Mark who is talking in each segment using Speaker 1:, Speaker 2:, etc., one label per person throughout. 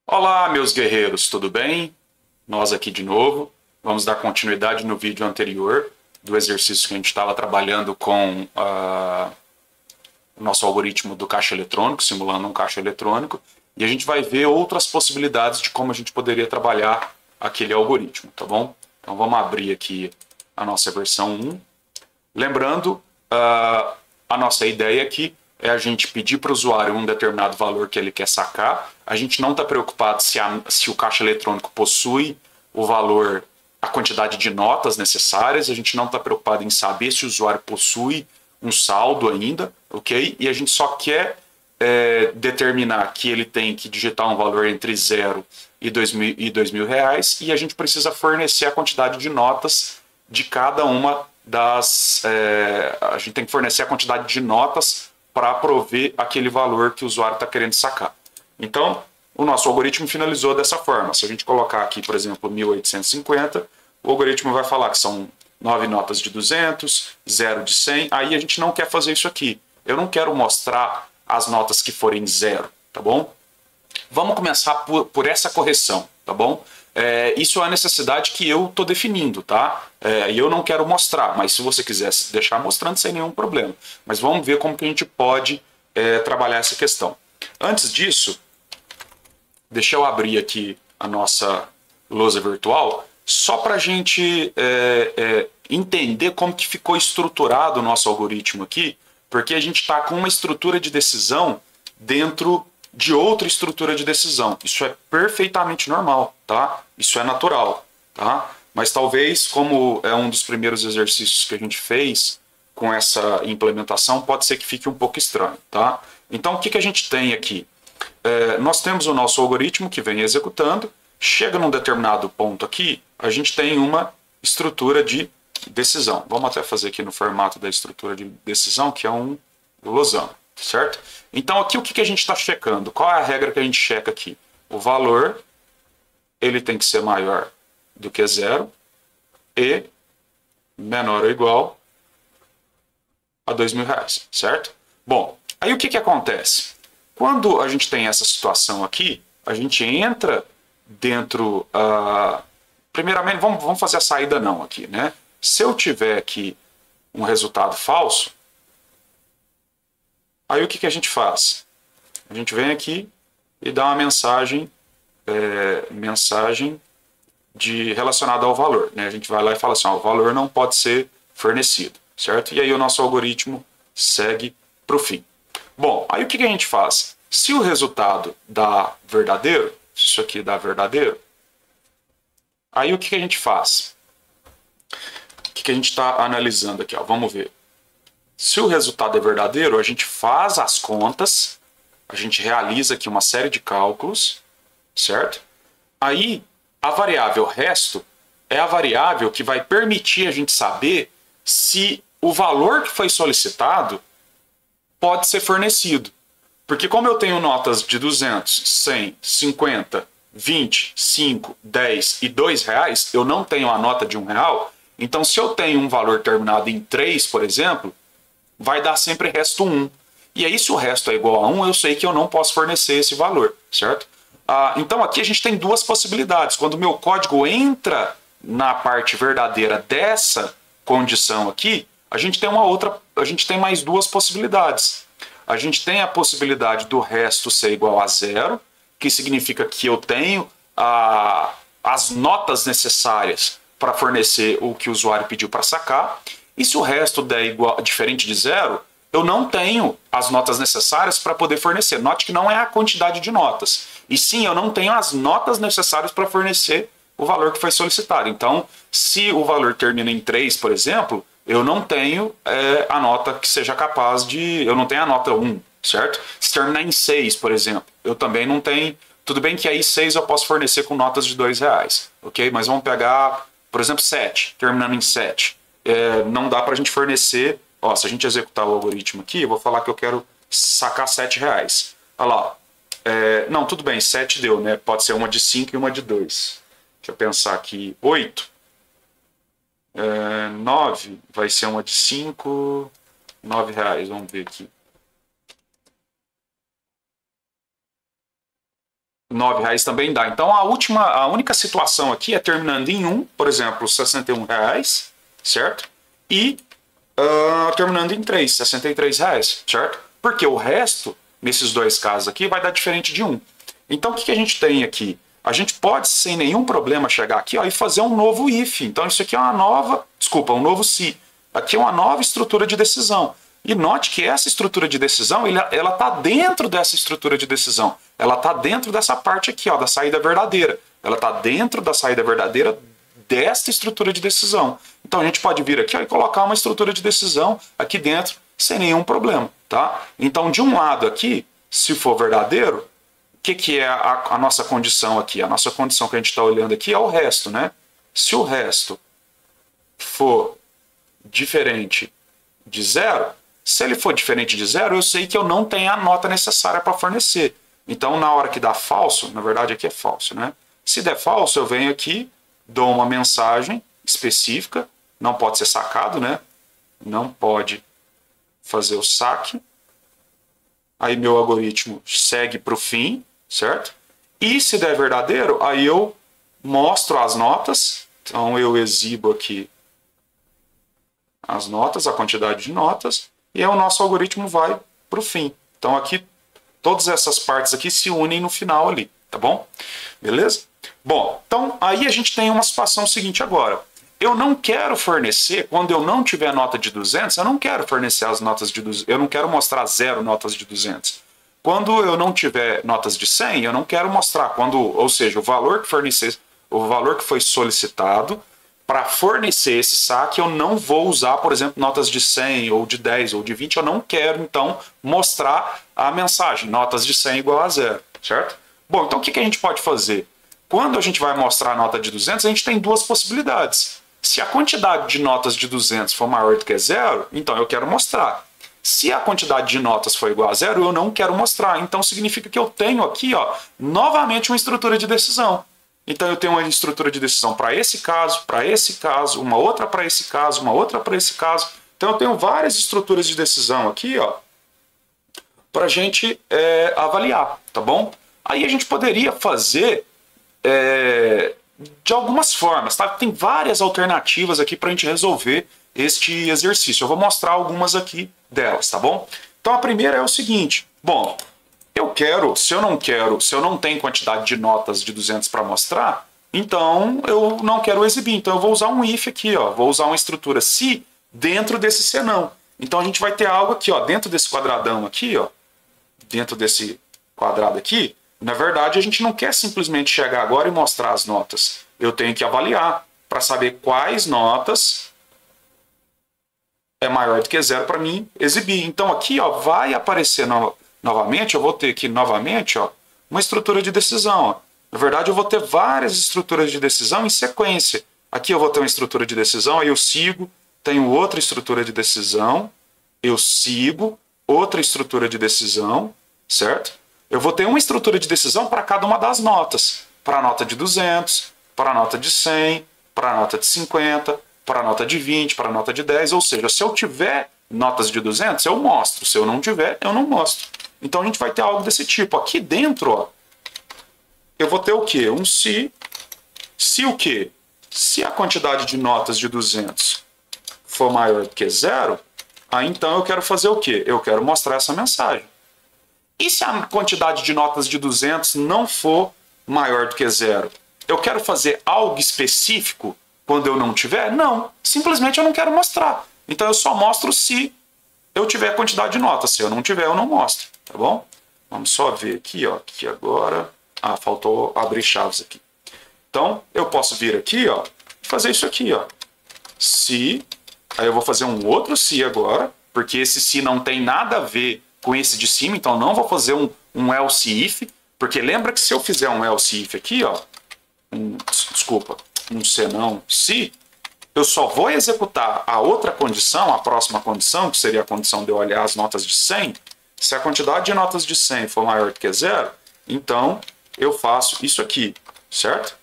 Speaker 1: Olá, meus guerreiros, tudo bem? Nós aqui de novo. Vamos dar continuidade no vídeo anterior do exercício que a gente estava trabalhando com o nosso algoritmo do caixa eletrônico, simulando um caixa eletrônico, e a gente vai ver outras possibilidades de como a gente poderia trabalhar aquele algoritmo, tá bom? Então vamos abrir aqui a nossa versão 1. Lembrando, a nossa ideia aqui é a gente pedir para o usuário um determinado valor que ele quer sacar. A gente não está preocupado se o caixa eletrônico possui o valor, a quantidade de notas necessárias. A gente não está preocupado em saber se o usuário possui um saldo ainda, ok? E a gente só quer determinar que ele tem que digitar um valor entre 0 e R$ 2.000 e a gente precisa fornecer a quantidade de notas de cada uma a gente tem que fornecer a quantidade de notas para prover aquele valor que o usuário está querendo sacar. Então, o nosso algoritmo finalizou dessa forma. Se a gente colocar aqui, por exemplo, 1850, o algoritmo vai falar que são 9 notas de 200, 0 de 100. Aí a gente não quer fazer isso aqui. Eu não quero mostrar as notas que forem 0, tá bom? Vamos começar por essa correção, tá bom? Isso é a necessidade que eu estou definindo, tá? E eu não quero mostrar, mas se você quiser deixar mostrando, sem nenhum problema. Mas vamos ver como que a gente pode trabalhar essa questão. Antes disso, deixa eu abrir aqui a nossa lousa virtual, só para a gente entender como que ficou estruturado o nosso algoritmo aqui, porque a gente está com uma estrutura de decisão dentro de outra estrutura de decisão. Isso é perfeitamente normal, tá? Isso é natural, tá? Mas talvez, como é um dos primeiros exercícios que a gente fez com essa implementação, pode ser que fique um pouco estranho, tá? Então, o que a gente tem aqui? Nós temos o nosso algoritmo que vem executando, chega num determinado ponto aqui, a gente tem uma estrutura de decisão. Vamos até fazer aqui no formato da estrutura de decisão, que é um losango, certo? Então aqui o que a gente está checando? Qual é a regra que a gente checa aqui? O valor ele tem que ser maior do que 0 e menor ou igual a R$ 2.000, certo? Bom, aí o que acontece? Quando a gente tem essa situação aqui, a gente entra dentro... primeiramente, vamos fazer a saída não aqui, né? Se eu tiver aqui um resultado falso, aí o que a gente faz? A gente vem aqui e dá uma mensagem relacionada ao valor, né? A gente vai lá e fala assim, o valor não pode ser fornecido, certo? E aí o nosso algoritmo segue para o fim. Bom, aí o que a gente faz? Se o resultado dá verdadeiro, se isso aqui dá verdadeiro, aí o que a gente faz? O que a gente está analisando aqui? Ó? Vamos ver. Se o resultado é verdadeiro, a gente faz as contas, a gente realiza aqui uma série de cálculos, certo? Aí, a variável resto é a variável que vai permitir a gente saber se o valor que foi solicitado pode ser fornecido. Porque como eu tenho notas de 200, 100, 50, 20, 5, 10 e R$ 2, eu não tenho a nota de R$ 1. Então, se eu tenho um valor terminado em 3, por exemplo, vai dar sempre resto 1. E aí, se o resto é igual a 1, eu sei que eu não posso fornecer esse valor, certo? Então, aqui a gente tem duas possibilidades. Quando o meu código entra na parte verdadeira dessa condição aqui, a gente tem mais duas possibilidades. A gente tem a possibilidade do resto ser igual a 0, que significa que eu tenho as notas necessárias para fornecer o que o usuário pediu para sacar. E se o resto der diferente de 0, eu não tenho as notas necessárias para poder fornecer. Note que não é a quantidade de notas. E sim, eu não tenho as notas necessárias para fornecer o valor que foi solicitado. Então, se o valor termina em 3, por exemplo, eu não tenho a nota que seja capaz de... Eu não tenho a nota 1, certo? Se terminar em 6, por exemplo, eu também não tenho... Tudo bem que aí 6 eu posso fornecer com notas de R$ 2, ok? Mas vamos pegar, por exemplo, 7, terminando em 7. Não dá para a gente fornecer... Ó, se a gente executar o algoritmo aqui, eu vou falar que eu quero sacar R$ 7. Olha lá. Não, tudo bem, 7 deu, né? Pode ser uma de 5 e uma de 2. Deixa eu pensar aqui. 8. 9 vai ser uma de 5, R$ 9. Vamos ver aqui. R$ 9 também dá. Então a única situação aqui é terminando em 1, por exemplo, R$ 61, certo? E terminando em 3, R$ 63, certo? Porque o resto, nesses dois casos aqui, vai dar diferente de 1. Então o que a gente tem aqui? A gente pode, sem nenhum problema, chegar aqui e fazer um novo if. Então isso aqui é um novo se. Aqui é uma nova estrutura de decisão. E note que essa estrutura de decisão, ela está dentro dessa estrutura de decisão. Ela está dentro dessa parte aqui, da saída verdadeira. Ela está dentro da saída verdadeira desta estrutura de decisão. Então a gente pode vir aqui e colocar uma estrutura de decisão aqui dentro sem nenhum problema, tá? Então de um lado aqui, se for verdadeiro, o que é a nossa condição aqui? A nossa condição que a gente está olhando aqui é o resto, né? Se o resto for diferente de 0, se ele for diferente de 0, eu sei que eu não tenho a nota necessária para fornecer. Então, na hora que dá falso, na verdade aqui é falso, né? Se der falso, eu venho aqui, dou uma mensagem específica, não pode ser sacado, né? Não pode fazer o saque. Aí meu algoritmo segue para o fim, certo? E se der verdadeiro, aí eu mostro as notas. Então eu exibo aqui as notas, a quantidade de notas, e aí o nosso algoritmo vai para o fim. Então aqui, todas essas partes aqui se unem no final ali, tá bom? Beleza? Bom, então aí a gente tem uma situação seguinte agora. Eu não quero fornecer, quando eu não tiver nota de 200, eu não quero fornecer as notas de 200, eu não quero mostrar 0 notas de 200. Quando eu não tiver notas de 100, eu não quero mostrar, ou seja, o valor que foi solicitado para fornecer esse saque, eu não vou usar, por exemplo, notas de 100 ou de 10 ou de 20, eu não quero, então, mostrar a mensagem, notas de 100 igual a 0, certo? Bom, então o que a gente pode fazer? Quando a gente vai mostrar a nota de 200, a gente tem duas possibilidades. Se a quantidade de notas de 200 for maior do que 0, então eu quero mostrar. Se a quantidade de notas for igual a 0, eu não quero mostrar. Então significa que eu tenho aqui, novamente uma estrutura de decisão. Então eu tenho uma estrutura de decisão para esse caso, uma outra para esse caso, uma outra para esse caso. Então eu tenho várias estruturas de decisão aqui, para a gente avaliar, tá bom? Aí a gente poderia fazer de algumas formas, tá? Tem várias alternativas aqui para a gente resolver este exercício. Eu vou mostrar algumas aqui delas, tá bom? Então a primeira é o seguinte, bom, se eu não tenho quantidade de notas de 200 para mostrar, então eu não quero exibir, então eu vou usar um if aqui, vou usar uma estrutura se dentro desse senão. Então a gente vai ter algo aqui, dentro desse quadradão aqui, dentro desse quadrado aqui, na verdade a gente não quer simplesmente chegar agora e mostrar as notas. Eu tenho que avaliar para saber quais notas é maior do que 0 para mim exibir. Então aqui vai aparecer novamente, eu vou ter aqui novamente uma estrutura de decisão. Na verdade eu vou ter várias estruturas de decisão em sequência. Aqui eu vou ter uma estrutura de decisão, aí eu sigo, tenho outra estrutura de decisão, eu sigo, outra estrutura de decisão, certo? Eu vou ter uma estrutura de decisão para cada uma das notas. Para a nota de 200, para a nota de 100, para a nota de 50, para a nota de 20, para a nota de 10. Ou seja, se eu tiver notas de 200, eu mostro. Se eu não tiver, eu não mostro. Então a gente vai ter algo desse tipo. Aqui dentro, eu vou ter o quê? Um se. Se o quê? Se a quantidade de notas de 200 for maior do que 0, aí então eu quero fazer o quê? Eu quero mostrar essa mensagem. E se a quantidade de notas de 200 não for maior do que 0? Eu quero fazer algo específico quando eu não tiver? Não. Simplesmente eu não quero mostrar. Então eu só mostro se eu tiver a quantidade de notas. Se eu não tiver, eu não mostro. Tá bom? Vamos só ver aqui, aqui agora. Faltou abrir chaves aqui. Então, eu posso vir aqui, e fazer isso aqui, Se. Aí eu vou fazer um outro se agora, porque esse se não tem nada a ver com esse de cima, então não vou fazer um else if, porque lembra que se eu fizer um else if aqui, um senão se, eu só vou executar a outra condição, a próxima condição, que seria a condição de eu olhar as notas de 100, se a quantidade de notas de 100 for maior do que 0, então eu faço isso aqui, certo?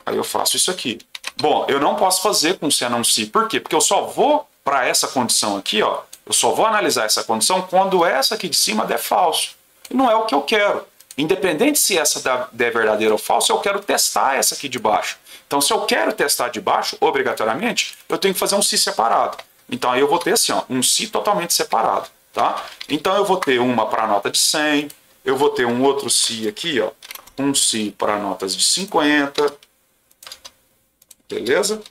Speaker 1: Aí eu faço isso aqui. Bom, eu não posso fazer com senão se, por quê? Porque eu só vou para essa condição aqui, eu só vou analisar essa condição quando essa aqui de cima der falso. E não é o que eu quero. Independente se essa é verdadeira ou falsa, eu quero testar essa aqui de baixo. Então, se eu quero testar de baixo, obrigatoriamente, eu tenho que fazer um se separado. Então, aí eu vou ter assim, ó, um se totalmente separado, tá? Então, eu vou ter uma para a nota de 100, eu vou ter um outro se aqui, ó, um se para notas de 50, beleza?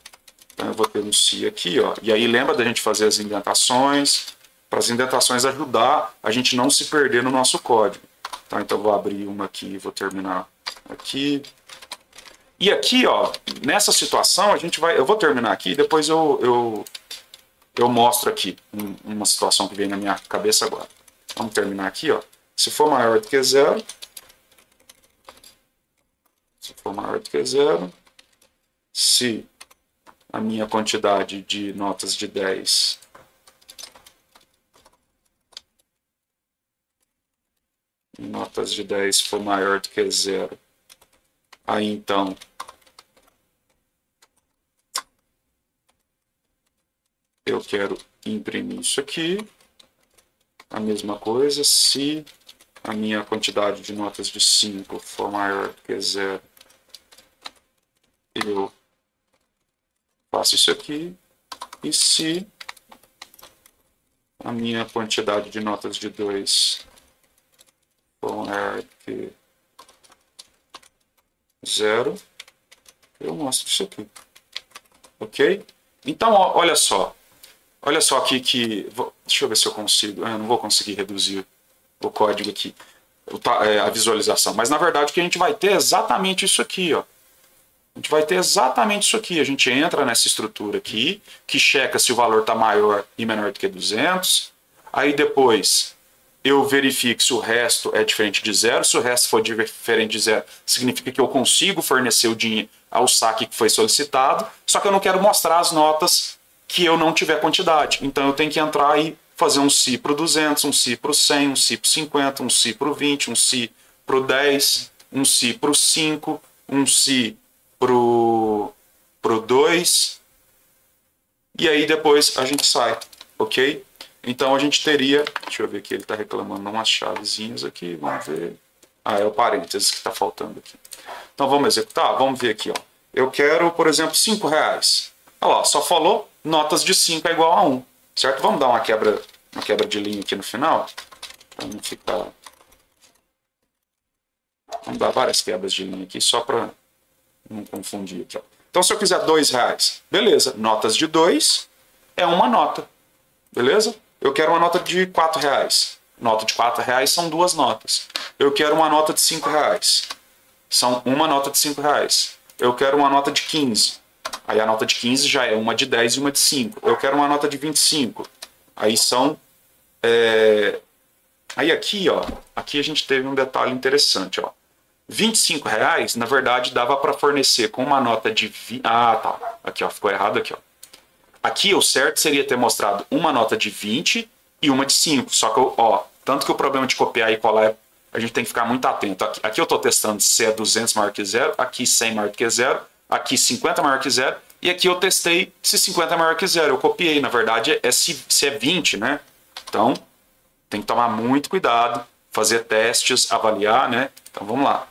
Speaker 1: Então, eu vou ter um se aqui, ó, e aí lembra da gente fazer as indentações, para as indentações ajudar a gente não se perder no nosso código. Tá, então, eu vou abrir uma aqui e vou terminar aqui. E aqui, ó, nessa situação, eu vou terminar aqui e depois eu mostro aqui uma situação que vem na minha cabeça agora. Vamos terminar aqui, ó. Se for maior do que zero, se a minha quantidade de notas de 10 for maior do que zero, aí então eu quero imprimir isso aqui. A mesma coisa, se a minha quantidade de notas de 5 for maior do que zero, eu faço isso aqui. E se a minha quantidade de notas de 2 for maior do que zero, eu mostro isso aqui. Ok? Então, ó, olha só. Olha só aqui que... Deixa eu ver se eu consigo. Eu não vou conseguir reduzir o código aqui, a visualização. Mas, na verdade, o que a gente vai ter é exatamente isso aqui, ó. A gente vai ter exatamente isso aqui. A gente entra nessa estrutura aqui, que checa se o valor está maior e menor do que 200. Aí, depois, eu verifico se o resto é diferente de zero. Se o resto for diferente de zero, significa que eu consigo fornecer o dinheiro ao saque que foi solicitado. Só que eu não quero mostrar as notas que eu não tiver quantidade. Então, eu tenho que entrar e fazer um se para o 200, um se para o 100, um se para o 50, um se para o 20, um se para o 10, um se para o 5, um se para o 2. E aí, depois, a gente sai, ok? Então, a gente teria... Deixa eu ver aqui, ele está reclamando umas chavezinhas aqui. Vamos ver... Ah, é o parênteses que está faltando aqui. Então, vamos executar? Vamos ver aqui, ó. Eu quero, por exemplo, R$5. Olha lá, só falou notas de 5 é igual a 1, certo? Vamos dar uma quebra de linha aqui no final, para não ficar... Vamos dar várias quebras de linha aqui, só para não confundir aqui, ó. Então, se eu quiser R$2, beleza, notas de 2 é uma nota, beleza? Eu quero uma nota de R$4. Nota de R$4 são 2 notas. Eu quero uma nota de R$5. São uma nota de R$5. Eu quero uma nota de 15. Aí a nota de 15 já é uma de 10 e uma de 5. Eu quero uma nota de 25. Aí são... Aí aqui, ó, aqui a gente teve um detalhe interessante, ó. R$25, na verdade, dava para fornecer com uma nota de... Ah, tá. Aqui, ó, ficou errado aqui, ó. Aqui o certo seria ter mostrado uma nota de 20 e uma de 5. Só que, ó, tanto que o problema de copiar e colar, a gente tem que ficar muito atento. Aqui eu estou testando se é 200 maior que zero, aqui 100 maior que zero, aqui 50 maior que zero, e aqui eu testei se 50 é maior que zero. Eu copiei, na verdade, se é 20, né? Então, tem que tomar muito cuidado, fazer testes, avaliar, né? Então, vamos lá.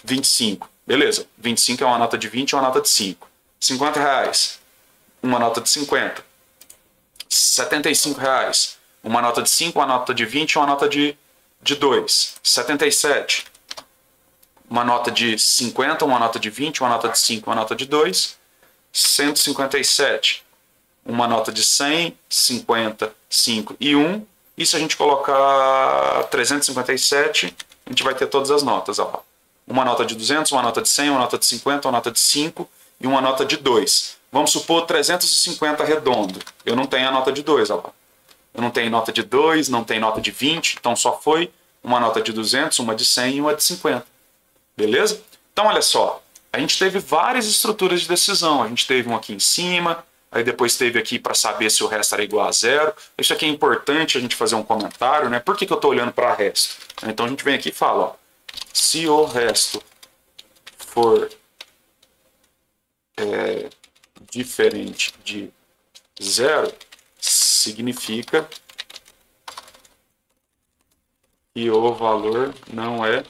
Speaker 1: 25, beleza. 25 é uma nota de 20 e uma nota de 5. R$50, uma nota de 50. R$75, uma nota de 5, uma nota de 20 e uma nota de 2. 77, uma nota de 50, uma nota de 20, uma nota de 5, uma nota de 2. 157, uma nota de 100, 50, 5 e 1. E se a gente colocar 357, a gente vai ter todas as notas, ó. Uma nota de 200, uma nota de 100, uma nota de 50, uma nota de 5 e uma nota de 2. Vamos supor 350 redondo. Eu não tenho a nota de 2, ó lá. Eu não tenho nota de 2, não tenho nota de 20, então só foi uma nota de 200, uma de 100 e uma de 50. Beleza? Então, olha só. A gente teve várias estruturas de decisão. A gente teve um aqui em cima, aí depois teve aqui para saber se o resto era igual a zero. Isso aqui é importante a gente fazer um comentário, né? Por que eu estou olhando para resto? Então, a gente vem aqui e fala, ó, se o resto for diferente de zero, significa que o valor não é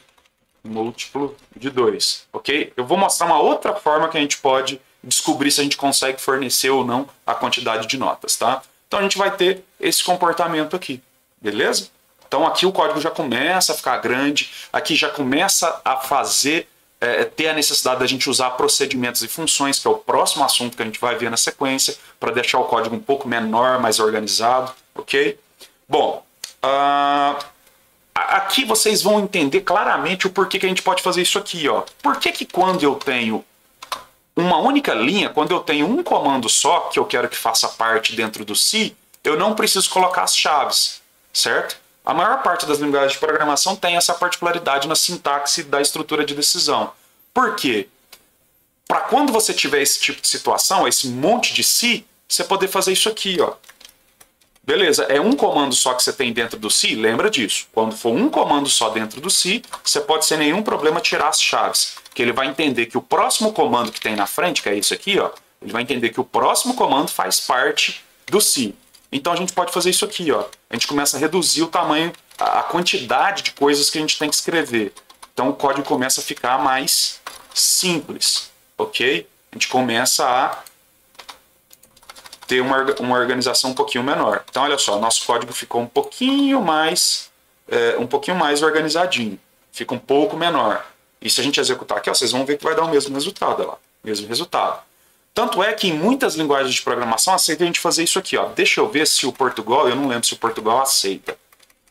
Speaker 1: múltiplo de 2, ok? Eu vou mostrar uma outra forma que a gente pode descobrir se a gente consegue fornecer ou não a quantidade de notas, tá? Então a gente vai ter esse comportamento aqui, beleza? Então aqui o código já começa a ficar grande, aqui já começa a fazer, ter a necessidade da gente usar procedimentos e funções, que é o próximo assunto que a gente vai ver na sequência, para deixar o código um pouco menor, mais organizado, ok? Bom, aqui vocês vão entender claramente o porquê que a gente pode fazer isso aqui, ó. Por que quando eu tenho uma única linha, quando eu tenho um comando só, que eu quero que faça parte dentro do C, eu não preciso colocar as chaves, certo? A maior parte das linguagens de programação tem essa particularidade na sintaxe da estrutura de decisão. Por quê? Para quando você tiver esse tipo de situação, esse monte de C, você poder fazer isso aqui, ó. Beleza, é um comando só que você tem dentro do C, lembra disso. Quando for um comando só dentro do C, você pode sem nenhum problema tirar as chaves. Que ele vai entender que o próximo comando que tem na frente, que é isso aqui, ó, ele vai entender que o próximo comando faz parte do C. Então a gente pode fazer isso aqui, ó. A gente começa a reduzir o tamanho, a quantidade de coisas que a gente tem que escrever. Então o código começa a ficar mais simples, ok? A gente começa a ter uma organização um pouquinho menor. Então olha só, nosso código ficou um pouquinho mais organizadinho. Fica um pouco menor. E se a gente executar aqui, ó, vocês vão ver que vai dar o mesmo resultado, ó lá. Mesmo resultado. Tanto é que em muitas linguagens de programação aceita a gente fazer isso aqui, ó. Deixa eu ver se o Portugal, eu não lembro se o Portugal aceita.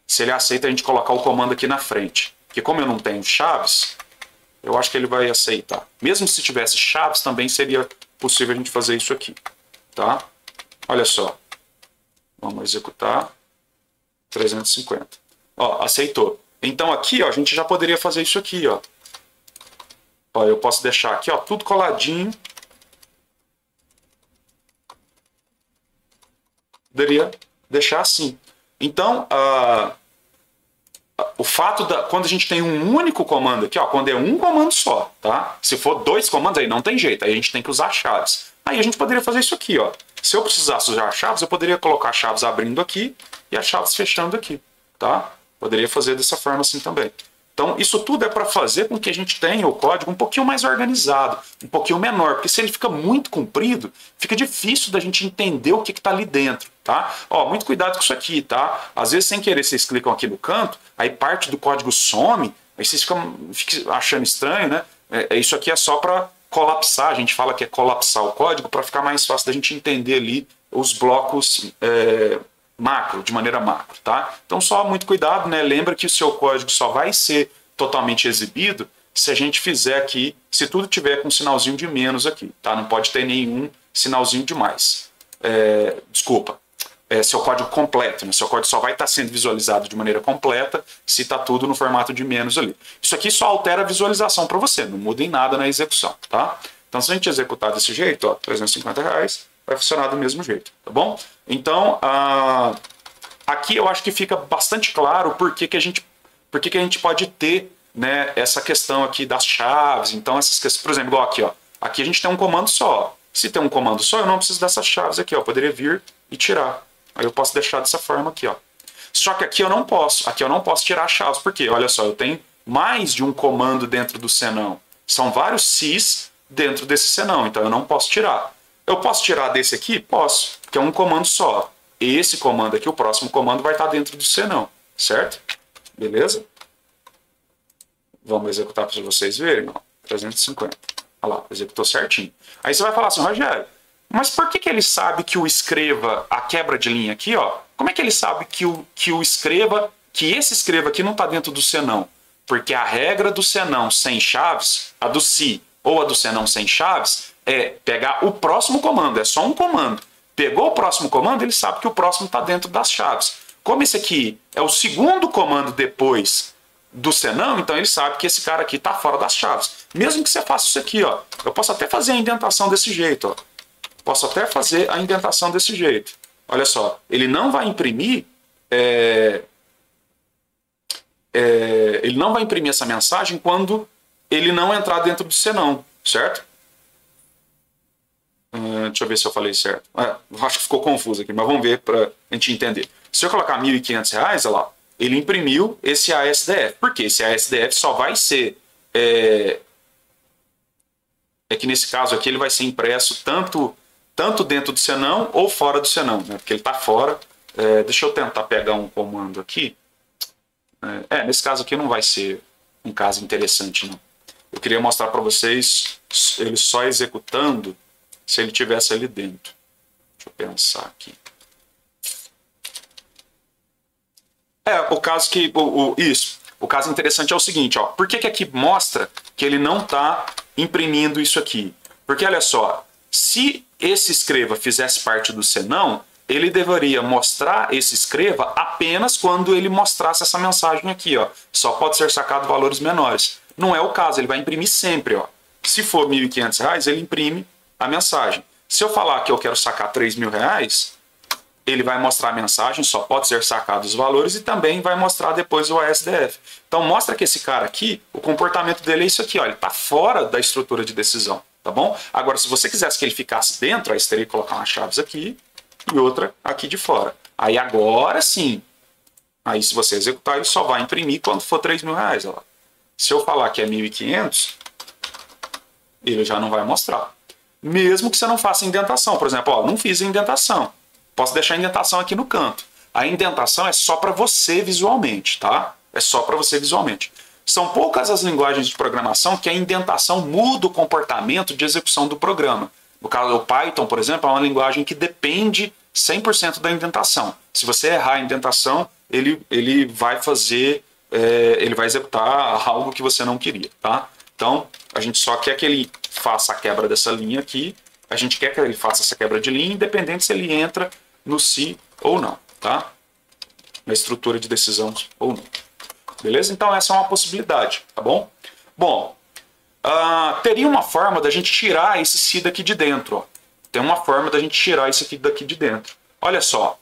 Speaker 1: Se ele aceita a gente colocar o comando aqui na frente. Porque como eu não tenho chaves, eu acho que ele vai aceitar. Mesmo se tivesse chaves, também seria possível a gente fazer isso aqui. Tá? Olha só. Vamos executar. 350. Ó, aceitou. Então aqui, ó, a gente já poderia fazer isso aqui, ó. Ó, eu posso deixar aqui, ó, tudo coladinho. Poderia deixar assim. Então, o fato quando a gente tem um único comando aqui, ó, quando é um comando só, tá? Se for dois comandos, aí não tem jeito, aí a gente tem que usar chaves. Aí a gente poderia fazer isso aqui, ó. Se eu precisasse usar chaves, eu poderia colocar chaves abrindo aqui e as chaves fechando aqui, tá? Poderia fazer dessa forma assim também. Então, isso tudo é para fazer com que a gente tenha o código um pouquinho mais organizado, um pouquinho menor, porque se ele fica muito comprido, fica difícil da gente entender o que está ali dentro, tá? Ó, muito cuidado com isso aqui, tá? Às vezes, sem querer, vocês clicam aqui no canto, aí parte do código some, aí vocês ficam achando estranho, né? Isso aqui é só para colapsar, a gente fala que é colapsar o código para ficar mais fácil da gente entender ali os blocos macro, de maneira macro, tá? Então só muito cuidado, né? Lembra que o seu código só vai ser totalmente exibido se a gente fizer aqui, se tudo tiver com um sinalzinho de menos aqui, tá? Não pode ter nenhum sinalzinho de mais. Seu código completo, né? Seu código só vai estar sendo visualizado de maneira completa se está tudo no formato de menos ali. Isso aqui só altera a visualização para você, não muda em nada na execução, tá? Então se a gente executar desse jeito, ó, R$350, vai funcionar do mesmo jeito, tá bom? Então, aqui eu acho que fica bastante claro por que a gente pode ter, né, essa questão aqui das chaves. Então, essas questões, por exemplo, igual aqui, ó, aqui a gente tem um comando só. Se tem um comando só, eu não preciso dessas chaves aqui, ó, eu poderia vir e tirar. Aí eu posso deixar dessa forma aqui, ó. Só que aqui eu não posso tirar chaves, porque, olha só, eu tenho mais de um comando dentro do senão. São vários Cs dentro desse senão, então eu não posso tirar. Eu posso tirar desse aqui? Posso, porque é um comando só. Esse comando aqui, o próximo comando, vai estar dentro do senão, certo? Beleza? Vamos executar para vocês verem, ó. 350. Olha lá, executou certinho. Aí você vai falar assim, Rogério, mas por que ele sabe que o escreva, a quebra de linha aqui, ó? Como é que ele sabe que esse escreva aqui não está dentro do senão? Porque a regra do senão sem chaves, a do se ou a do senão sem chaves, é pegar o próximo comando, é só um comando. Pegou o próximo comando, ele sabe que o próximo está dentro das chaves. Como esse aqui é o segundo comando depois do senão, então ele sabe que esse cara aqui está fora das chaves. Mesmo que você faça isso aqui, ó, eu posso até fazer a indentação desse jeito, ó. Posso até fazer a indentação desse jeito. Olha só, ele não vai imprimir ele não vai imprimir essa mensagem quando ele não entrar dentro do senão, certo? Deixa eu ver se eu falei certo. Acho que ficou confuso aqui, mas vamos ver para a gente entender. Se eu colocar R$1.500, olha lá, ele imprimiu esse ASDF. Por quê? Esse ASDF só vai ser é que nesse caso aqui ele vai ser impresso tanto dentro do senão ou fora do senão, né? Porque ele está fora. Deixa eu tentar pegar um comando aqui. Nesse caso aqui não vai ser um caso interessante, não. Eu queria mostrar para vocês ele só executando se ele tivesse ali dentro. Deixa eu pensar aqui. O caso que... O caso interessante é o seguinte, ó. Por que aqui mostra que ele não está imprimindo isso aqui? Porque, olha só, se esse escreva fizesse parte do senão, ele deveria mostrar esse escreva apenas quando ele mostrasse essa mensagem aqui, ó. Só pode ser sacado valores menores. Não é o caso, ele vai imprimir sempre, ó. Se for R$ 1.500, ele imprime a mensagem. Se eu falar que eu quero sacar R$ 3.000, ele vai mostrar a mensagem, só pode ser sacado os valores e também vai mostrar depois o ASDF. Então mostra que esse cara aqui, o comportamento dele é isso aqui, ó, ele está fora da estrutura de decisão, tá bom? Agora, se você quisesse que ele ficasse dentro, aí você teria que colocar umas chaves aqui e outra aqui de fora. Aí agora sim, aí se você executar, ele só vai imprimir quando for R$ 3.000. Ó. Se eu falar que é 1.500, ele já não vai mostrar. Mesmo que você não faça indentação. Por exemplo, ó, não fiz indentação. Posso deixar a indentação aqui no canto. A indentação é só para você visualmente, tá? É só para você visualmente. São poucas as linguagens de programação que a indentação muda o comportamento de execução do programa. No caso do Python, por exemplo, é uma linguagem que depende 100% da indentação. Se você errar a indentação, ele vai fazer, ele vai executar algo que você não queria, tá? Então, a gente só quer que ele faça a quebra dessa linha aqui. A gente quer que ele faça essa quebra de linha, independente se ele entra no se ou não, tá? Na estrutura de decisão ou não. Beleza? Então essa é uma possibilidade, tá bom? Bom, teria uma forma da gente tirar esse se daqui de dentro, ó. Tem uma forma da gente tirar isso aqui daqui de dentro. Olha só,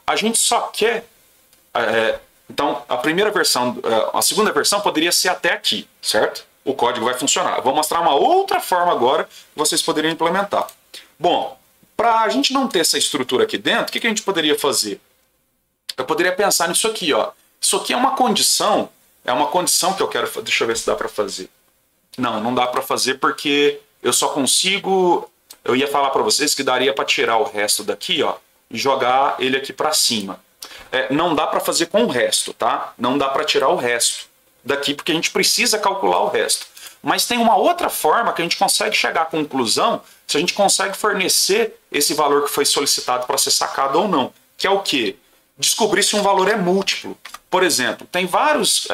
Speaker 1: a gente só quer... então, a primeira versão, a segunda versão poderia ser até aqui, certo? O código vai funcionar. Eu vou mostrar uma outra forma agora que vocês poderiam implementar. Bom, para a gente não ter essa estrutura aqui dentro, o que a gente poderia fazer? Eu poderia pensar nisso aqui, ó. Isso aqui é uma condição que eu quero... Deixa eu ver se dá para fazer. Não dá para fazer porque eu só consigo... Eu ia falar para vocês que daria para tirar o resto daqui, ó, e jogar ele aqui para cima. Não dá para fazer com o resto, tá? Não dá para tirar o resto daqui porque a gente precisa calcular o resto. Mas tem uma outra forma que a gente consegue chegar à conclusão se a gente consegue fornecer esse valor que foi solicitado para ser sacado ou não. Que é o quê? Descobrir se um valor é múltiplo. Por exemplo, tem vários...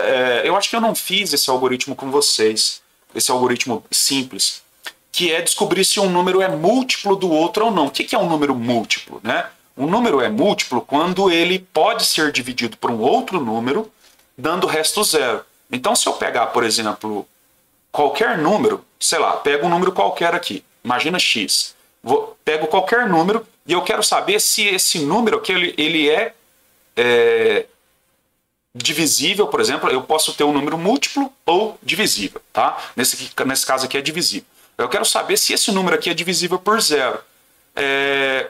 Speaker 1: eu acho que eu não fiz esse algoritmo com vocês, esse algoritmo simples, que é descobrir se um número é múltiplo do outro ou não. O que é um número múltiplo, né? Um número é múltiplo quando ele pode ser dividido por um outro número, dando resto zero. Então, se eu pegar, por exemplo, qualquer número, sei lá, pego um número qualquer aqui, imagina x, pego qualquer número e eu quero saber se esse número que ele é divisível, por exemplo, eu posso ter um número múltiplo ou divisível, tá? Nesse caso aqui é divisível. Eu quero saber se esse número aqui é divisível por zero.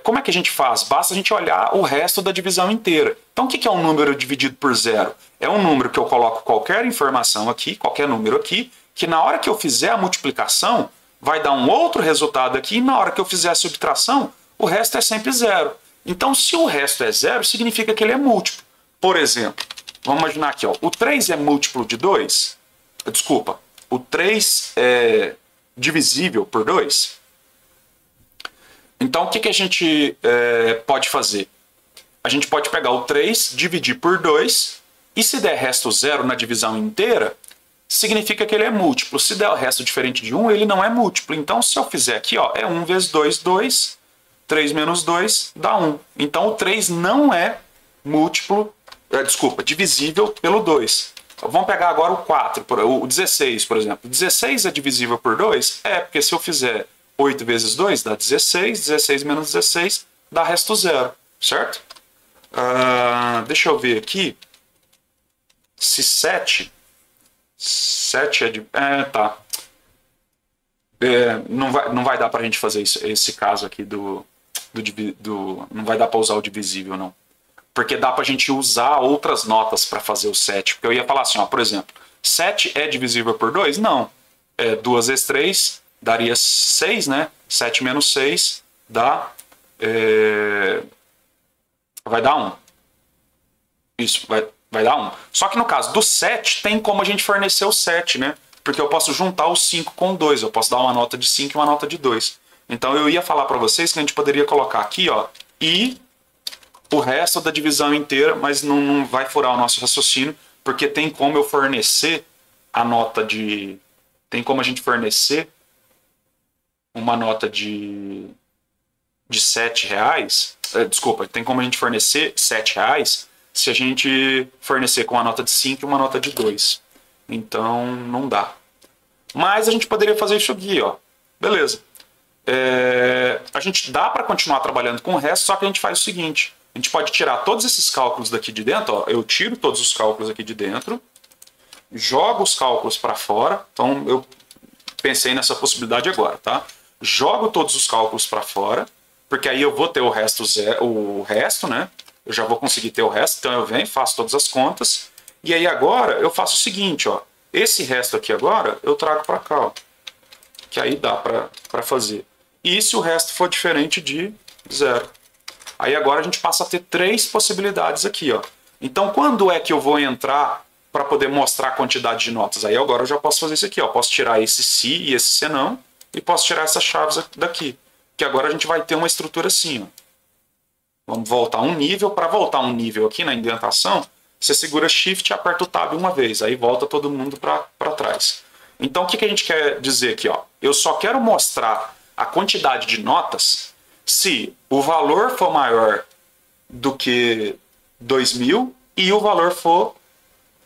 Speaker 1: Como é que a gente faz? Basta a gente olhar o resto da divisão inteira. Então o que é um número dividido por zero? É um número que eu coloco qualquer informação aqui, qualquer número aqui, que na hora que eu fizer a multiplicação, vai dar um outro resultado aqui, e na hora que eu fizer a subtração, o resto é sempre zero. Então, se o resto é zero, significa que ele é múltiplo. Por exemplo, vamos imaginar aqui, ó, o 3 é múltiplo de 2? Desculpa, o 3 é divisível por 2? Então, o que a gente pode fazer? A gente pode pegar o 3, dividir por 2, e se der resto zero na divisão inteira, significa que ele é múltiplo. Se der o resto diferente de 1, ele não é múltiplo. Então, se eu fizer aqui, ó, é 1 vezes 2, 2, 3 menos 2 dá 1. Então, o 3 não é múltiplo, divisível pelo 2. Vamos pegar agora o 4, o 16, por exemplo. 16 é divisível por 2? Porque se eu fizer 8 vezes 2 dá 16, 16 menos 16 dá resto zero, certo? Deixa eu ver aqui. Se 7 é de... tá. Não vai dar pra gente fazer esse caso aqui não vai dar pra usar o divisível, não. Porque dá pra gente usar outras notas pra fazer o 7. Porque eu ia falar assim, ó, por exemplo, 7 é divisível por 2? Não. 2 vezes 3 daria 6, né? 7 menos 6 dá... vai dar 1. Isso, vai dar 1. Só que no caso do 7, tem como a gente fornecer o 7, né? Porque eu posso juntar o 5 com o 2. Eu posso dar uma nota de 5 e uma nota de 2. Então eu ia falar para vocês que a gente poderia colocar aqui, ó, e o resto da divisão inteira, mas não vai furar o nosso raciocínio, porque tem como eu fornecer a nota de... Tem como a gente fornecer uma nota de 7 reais. Desculpa, tem como a gente fornecer 7 reais se a gente fornecer com uma nota de 5 e uma nota de 2. Então não dá. Mas a gente poderia fazer isso aqui, ó. Beleza. A gente dá para continuar trabalhando com o resto, só que a gente faz o seguinte. A gente pode tirar todos esses cálculos daqui de dentro. Ó, eu tiro todos os cálculos aqui de dentro, jogo os cálculos para fora. Então eu pensei nessa possibilidade agora, tá? Jogo todos os cálculos para fora, porque aí eu vou ter o resto, né? Eu já vou conseguir ter o resto. Então eu venho, faço todas as contas. E aí agora eu faço o seguinte, ó. Esse resto aqui agora eu trago para cá, ó. Que aí dá para fazer. E se o resto for diferente de 0? Aí agora a gente passa a ter 3 possibilidades aqui, ó. Então quando é que eu vou entrar para poder mostrar a quantidade de notas? Aí agora eu já posso fazer isso aqui, ó. Posso tirar esse se e esse se não, e posso tirar essas chaves daqui. Que agora a gente vai ter uma estrutura assim, ó. Vamos voltar um nível. Para voltar um nível aqui na indentação, você segura Shift e aperta o Tab uma vez. Aí volta todo mundo para trás. Então o que a gente quer dizer aqui, ó? Eu só quero mostrar a quantidade de notas se o valor for maior do que 2.000 e o valor for...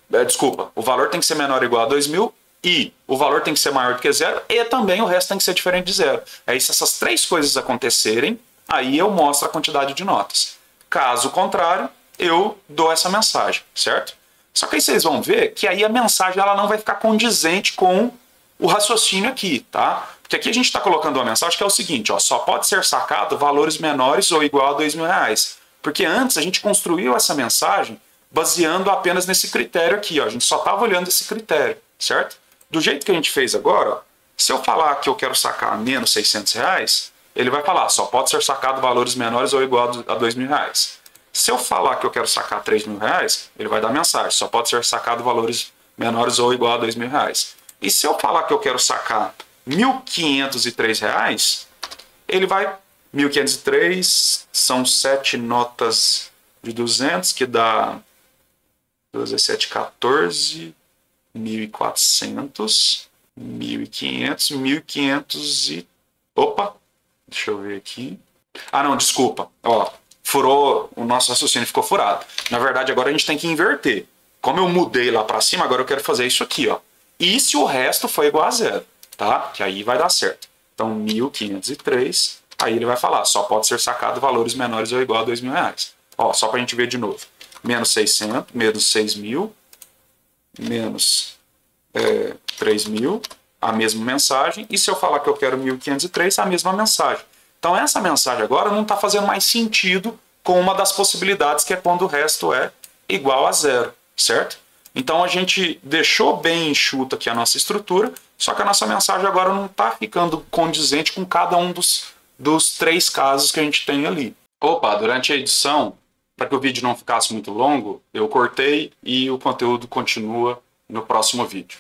Speaker 1: desculpa, o valor tem que ser menor ou igual a 2.000 e o valor tem que ser maior do que 0 e também o resto tem que ser diferente de 0. Aí se essas 3 coisas acontecerem, aí eu mostro a quantidade de notas. Caso contrário, eu dou essa mensagem, certo? Só que aí vocês vão ver que aí a mensagem ela não vai ficar condizente com o raciocínio aqui, tá? Porque aqui a gente está colocando uma mensagem que é o seguinte, ó, só pode ser sacado valores menores ou igual a R$2.000. Porque antes a gente construiu essa mensagem baseando apenas nesse critério aqui, ó. A gente só estava olhando esse critério, certo? Do jeito que a gente fez agora, ó, se eu falar que eu quero sacar menos R$600, ele vai falar, só pode ser sacado valores menores ou igual a R$2.000. Se eu falar que eu quero sacar R$3.000, ele vai dar mensagem, só pode ser sacado valores menores ou igual a R$2.000. E se eu falar que eu quero sacar R$1.503, ele vai... 1.503 são 7 notas de 200, que dá 17, 14, 1.400, 1.500, 1.500 e... Opa! Deixa eu ver aqui. Ah, não, desculpa. Ó, furou, o nosso raciocínio ficou furado. Na verdade, agora a gente tem que inverter. Como eu mudei lá para cima, agora eu quero fazer isso aqui, ó. E se o resto for igual a 0, tá? Que aí vai dar certo. Então, 1.503, aí ele vai falar, só pode ser sacado valores menores ou igual a R$2.000. Ó, só para a gente ver de novo. Menos 600, menos 6.000, menos 3.000, a mesma mensagem. E se eu falar que eu quero 1.503, a mesma mensagem. Então, essa mensagem agora não está fazendo mais sentido com uma das possibilidades, que é quando o resto é igual a 0, certo? Então, a gente deixou bem enxuta aqui a nossa estrutura, só que a nossa mensagem agora não está ficando condizente com cada um dos 3 casos que a gente tem ali. Opa, durante a edição, para que o vídeo não ficasse muito longo, eu cortei e o conteúdo continua no próximo vídeo.